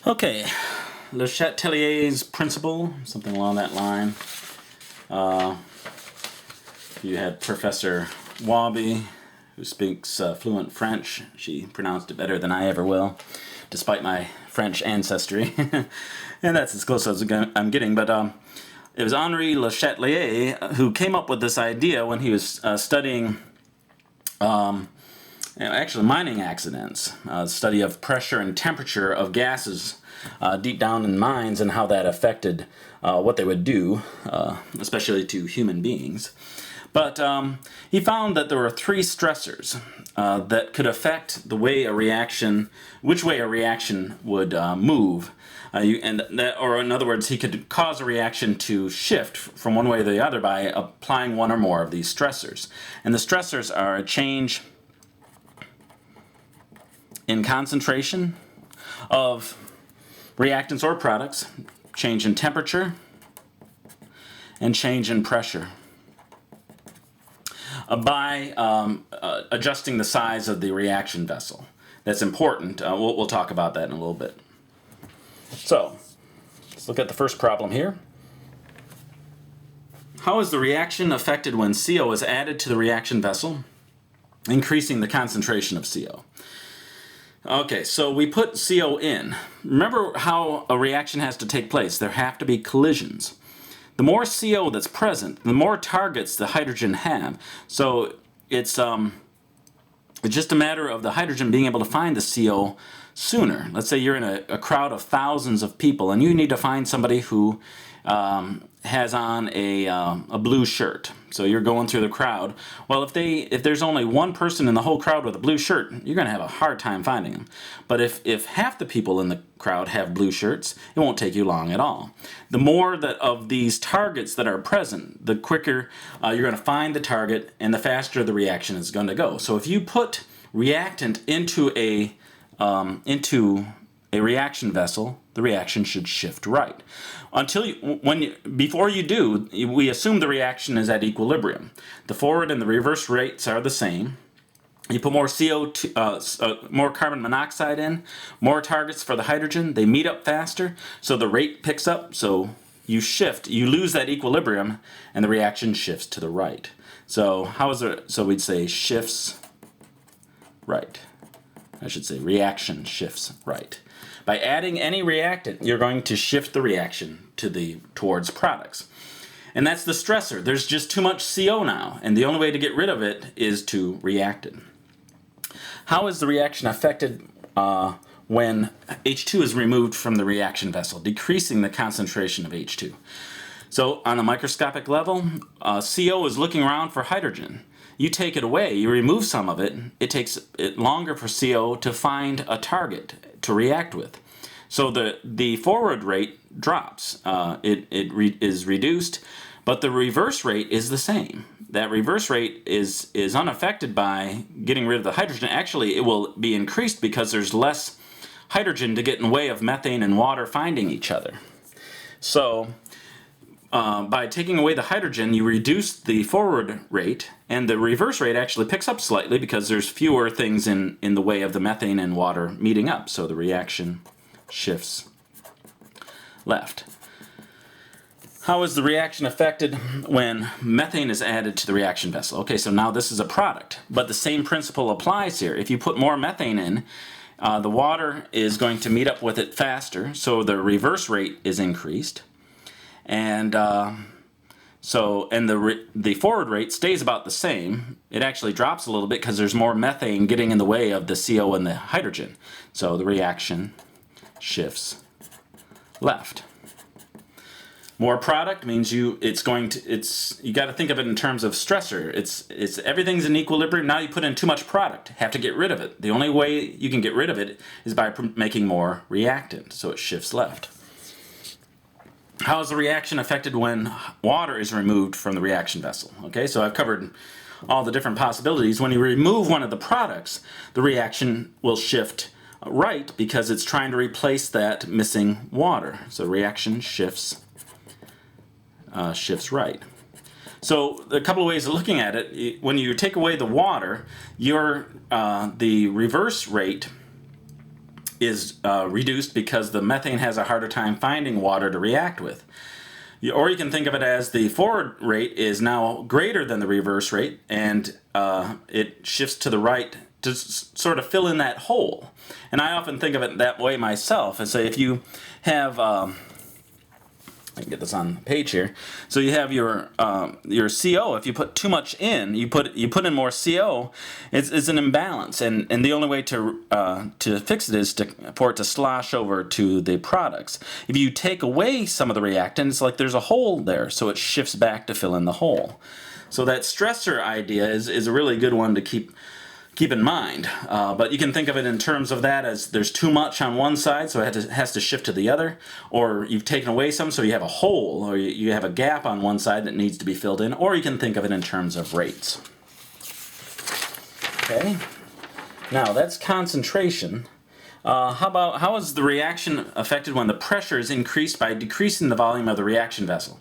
Okay, LeChateliers principle, something along that line. You had Professor Wabi, who speaks fluent French. She pronounced it better than I ever will, despite my French ancestry. And that's as close as I'm getting. But it was Henri LeChatelier who came up with this idea when he was studying actually mining accidents, study of pressure and temperature of gases deep down in mines and how that affected what they would do, especially to human beings. But he found that there were three stressors that could affect the way which way a reaction would move. Or in other words, he could cause a reaction to shift from one way to the other by applying one or more of these stressors. And the stressors are a change in concentration of reactants or products, change in temperature, and change in pressure. By adjusting the size of the reaction vessel. That's important. We'll talk about that in a little bit. So, let's look at the first problem here. How is the reaction affected when CO is added to the reaction vessel, increasing the concentration of CO? Okay, so we put CO in. Remember how a reaction has to take place. There have to be collisions. The more CO that's present, the more targets the hydrogen have. So it's just a matter of the hydrogen being able to find the CO sooner. Let's say you're in a crowd of thousands of people and you need to find somebody who has on a blue shirt. So you're going through the crowd. Well, if there's only one person in the whole crowd with a blue shirt, you're going to have a hard time finding them. But if half the people in the crowd have blue shirts, it won't take you long at all. The more of these targets that are present, the quicker you're going to find the target and the faster the reaction is going to go. So if you put reactant into a reaction vessel, the reaction should shift right. Before you do, we assume the reaction is at equilibrium. The forward and the reverse rates are the same. You put more CO2, more carbon monoxide in, more targets for the hydrogen. They meet up faster, so the rate picks up. So you lose that equilibrium, and the reaction shifts to the right. So So we'd say shifts right. I should say reaction shifts right. By adding any reactant, you're going to shift the reaction towards products. And that's the stressor. There's just too much CO now, and the only way to get rid of it is to react it. How is the reaction affected when H2 is removed from the reaction vessel, decreasing the concentration of H2? So on a microscopic level, CO is looking around for hydrogen. You take it away, you remove some of it, it takes it longer for CO to find a target to react with. So the forward rate drops. It is reduced, but the reverse rate is the same. That reverse rate is unaffected by getting rid of the hydrogen. Actually, it will be increased because there's less hydrogen to get in the way of methane and water finding each other. So by taking away the hydrogen, you reduce the forward rate, and the reverse rate actually picks up slightly because there's fewer things in the way of the methane and water meeting up. So the reaction shifts left. How is the reaction affected when methane is added to the reaction vessel? Okay, so now this is a product, but the same principle applies here. If you put more methane in, the water is going to meet up with it faster, so the reverse rate is increased. And the forward rate stays about the same. It actually drops a little bit because there's more methane getting in the way of the CO and the hydrogen. So the reaction shifts left. More product means you got to think of it in terms of stressor. It's everything's in equilibrium. Now you put in too much product. Have to get rid of it. The only way you can get rid of it is by making more reactant. So it shifts left. How is the reaction affected when water is removed from the reaction vessel? Okay, so I've covered all the different possibilities. When you remove one of the products, the reaction will shift right because it's trying to replace that missing water. So reaction shifts right. So a couple of ways of looking at it. When you take away the water, the reverse rate is reduced because the methane has a harder time finding water to react with. Or you can think of it as the forward rate is now greater than the reverse rate, and it shifts to the right to sort of fill in that hole. And I often think of it that way myself, and say if you have I can get this on the page here. So you have your CO. If you put too much in, you put in more CO. It's an imbalance, and the only way to fix it is for it to slosh over to the products. If you take away some of the reactant, it's like there's a hole there, so it shifts back to fill in the hole. So that stressor idea is a really good one to keep in mind, but you can think of it in terms of that as there's too much on one side, so it has to shift to the other, or you've taken away some, so you have a hole, or you have a gap on one side that needs to be filled in, or you can think of it in terms of rates. Okay, now that's concentration. How is the reaction affected when the pressure is increased by decreasing the volume of the reaction vessel?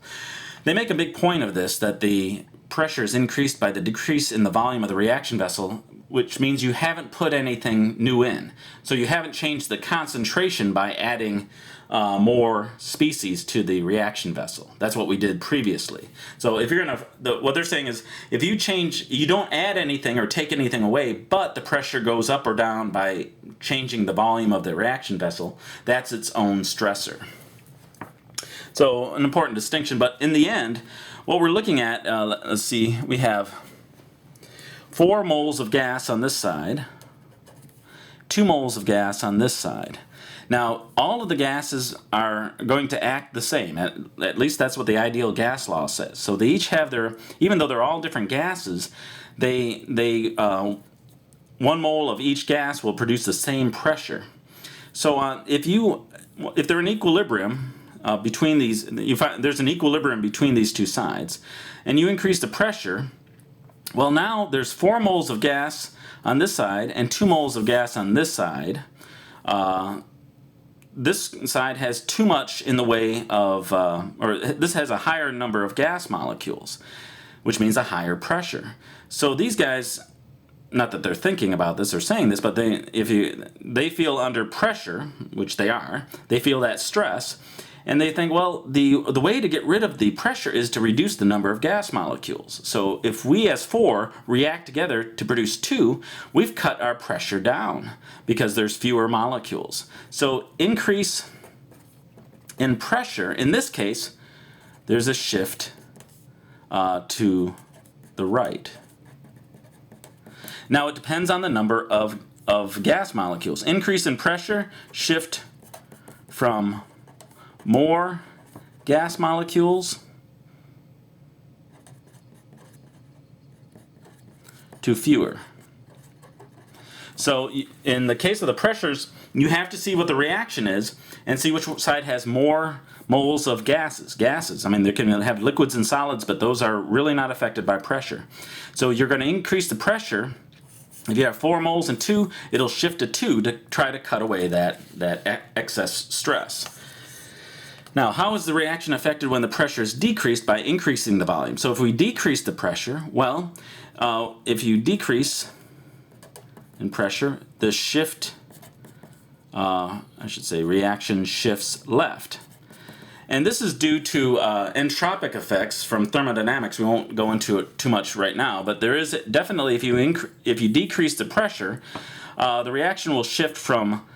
They make a big point of this, that the pressure is increased by the decrease in the volume of the reaction vessel, which means you haven't put anything new in. So you haven't changed the concentration by adding more species to the reaction vessel. That's what we did previously. So if you're what they're saying is, if you don't add anything or take anything away, but the pressure goes up or down by changing the volume of the reaction vessel, that's its own stressor. So an important distinction, but in the end, what we're looking at, let's see, we have 4 moles of gas on this side, 2 moles of gas on this side. Now, all of the gases are going to act the same. At least that's what the ideal gas law says. So they each have even though they're all different gases, 1 mole of each gas will produce the same pressure. So if they're in equilibrium between these, you find there's an equilibrium between these two sides, and you increase the pressure. Well, now there's 4 moles of gas on this side and 2 moles of gas on this side. This side has too much in the way of, or this has a higher number of gas molecules, which means a higher pressure. So these guys, not that they're thinking about this or saying this, but they feel under pressure, which they are, they feel that stress, and they think, well, the way to get rid of the pressure is to reduce the number of gas molecules. So if we as 4 react together to produce 2, we've cut our pressure down because there's fewer molecules. So increase in pressure, in this case, there's a shift to the right. Now it depends on the number of gas molecules. Increase in pressure, shift from more gas molecules to fewer. So in the case of the pressures, you have to see what the reaction is and see which side has more moles of gases. I mean, they can have liquids and solids, but those are really not affected by pressure. So you're going to increase the pressure. If you have 4 moles and 2, it'll shift to 2 to try to cut away that excess stress. Now, how is the reaction affected when the pressure is decreased by increasing the volume? So if we decrease the pressure, well, if you decrease in pressure, the reaction shifts left. And this is due to entropic effects from thermodynamics. We won't go into it too much right now, but there is definitely, if you decrease the pressure, the reaction will shift from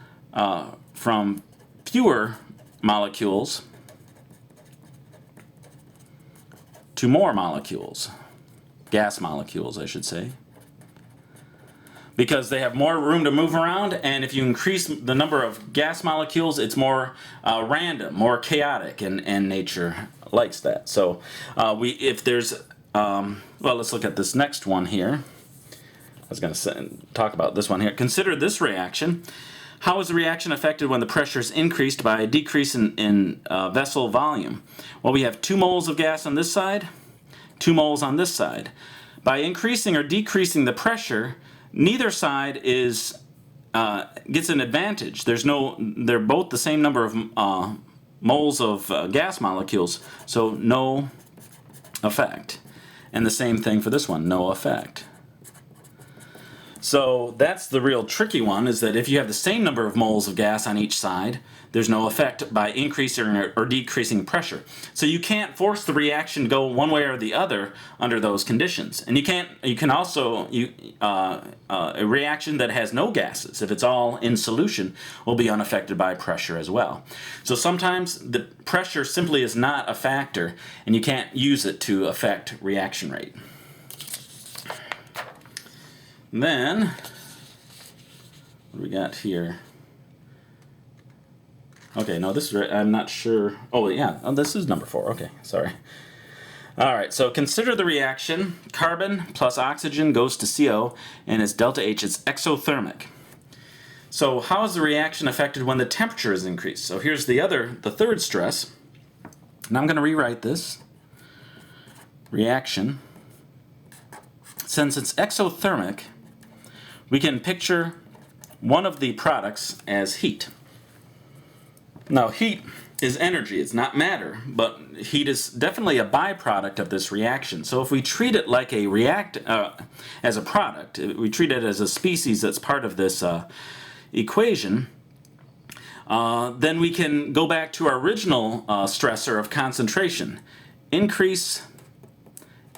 fewer molecules to more molecules, gas molecules, I should say, because they have more room to move around, and if you increase the number of gas molecules, it's more random, more chaotic, and nature likes that. So let's look at this next one here. I was going to talk about this one here. Consider this reaction. How is the reaction affected when the pressure is increased by a decrease in vessel volume? Well, we have 2 moles of gas on this side, 2 moles on this side. By increasing or decreasing the pressure, neither side gets an advantage. They're both the same number of moles of gas molecules, so no effect. And the same thing for this one, no effect. So that's the real tricky one, is that if you have the same number of moles of gas on each side, there's no effect by increasing or decreasing pressure. So you can't force the reaction to go one way or the other under those conditions. And you can also, a reaction that has no gases, if it's all in solution, will be unaffected by pressure as well. So sometimes the pressure simply is not a factor, and you can't use it to affect reaction rate. Then, what do we got here? Okay, no, this is right. I'm not sure. Oh, yeah, this is number 4. Okay, sorry. All right, so consider the reaction. Carbon plus oxygen goes to CO, and it's delta H. It's exothermic. So how is the reaction affected when the temperature is increased? So here's the third stress. And I'm going to rewrite this. Reaction. Since it's exothermic, we can picture one of the products as heat. Now, heat is energy. It's not matter, but heat is definitely a byproduct of this reaction. So if we treat it like a as a product, we treat it as a species that's part of this equation, then we can go back to our original stressor of concentration. Increase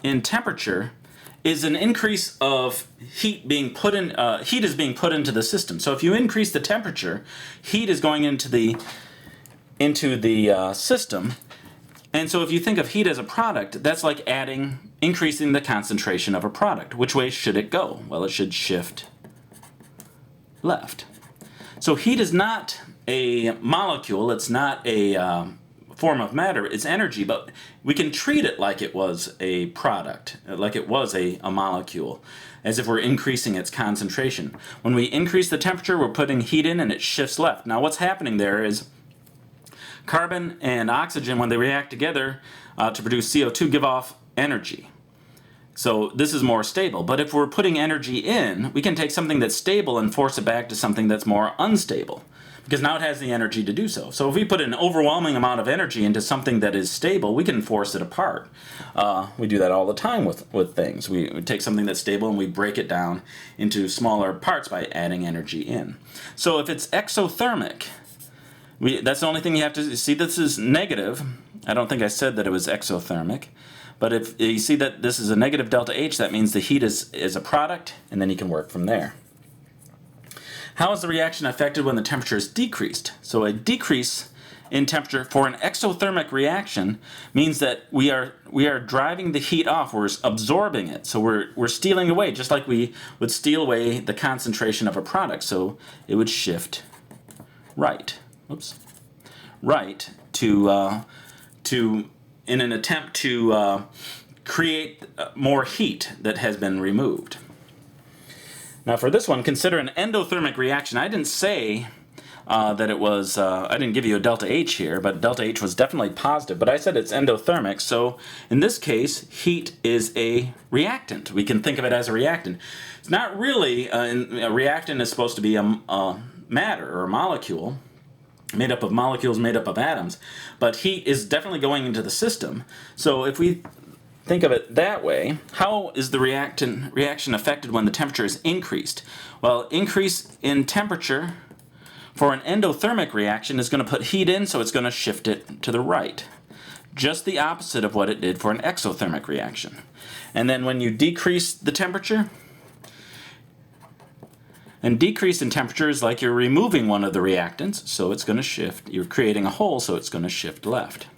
in temperature is an increase of heat being put in. Heat is being put into the system. So if you increase the temperature, heat is going into the system. And so if you think of heat as a product, that's like increasing the concentration of a product. Which way should it go? Well, it should shift left. So heat is not a molecule. It's not a form of matter. It's energy, but we can treat it like it was a product, like it was a molecule, as if we're increasing its concentration. When we increase the temperature, we're putting heat in and it shifts left. Now what's happening there is carbon and oxygen, when they react together to produce CO2, give off energy. So this is more stable. But if we're putting energy in, we can take something that's stable and force it back to something that's more unstable, because now it has the energy to do so. So if we put an overwhelming amount of energy into something that is stable, we can force it apart. We do that all the time with things. We take something that's stable and we break it down into smaller parts by adding energy in. So if it's exothermic, that's the only thing you have to see. This is negative. I don't think I said that it was exothermic. But if you see that this is a negative delta H, that means the heat is a product, and then you can work from there. How is the reaction affected when the temperature is decreased? So a decrease in temperature for an exothermic reaction means that we are driving the heat off. We're absorbing it. So we're stealing away, just like we would steal away the concentration of a product. So it would shift right. Oops. Right to in an attempt to create more heat that has been removed. Now for this one, consider an endothermic reaction. I didn't say that it was, I didn't give you a delta H here, but delta H was definitely positive, but I said it's endothermic, so in this case, heat is a reactant. We can think of it as a reactant. It's not really, a reactant is supposed to be a matter or a molecule, made up of molecules, made up of atoms, but heat is definitely going into the system. So if we think of it that way, how is the reaction affected when the temperature is increased? Well, increase in temperature for an endothermic reaction is going to put heat in, so it's going to shift it to the right. Just the opposite of what it did for an exothermic reaction. And then when you decrease the temperature, and decrease in temperature is like you're removing one of the reactants, so it's going to shift. You're creating a hole, so it's going to shift left.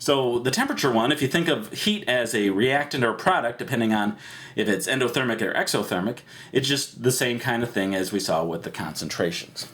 So the temperature one, if you think of heat as a reactant or a product, depending on if it's endothermic or exothermic, it's just the same kind of thing as we saw with the concentrations.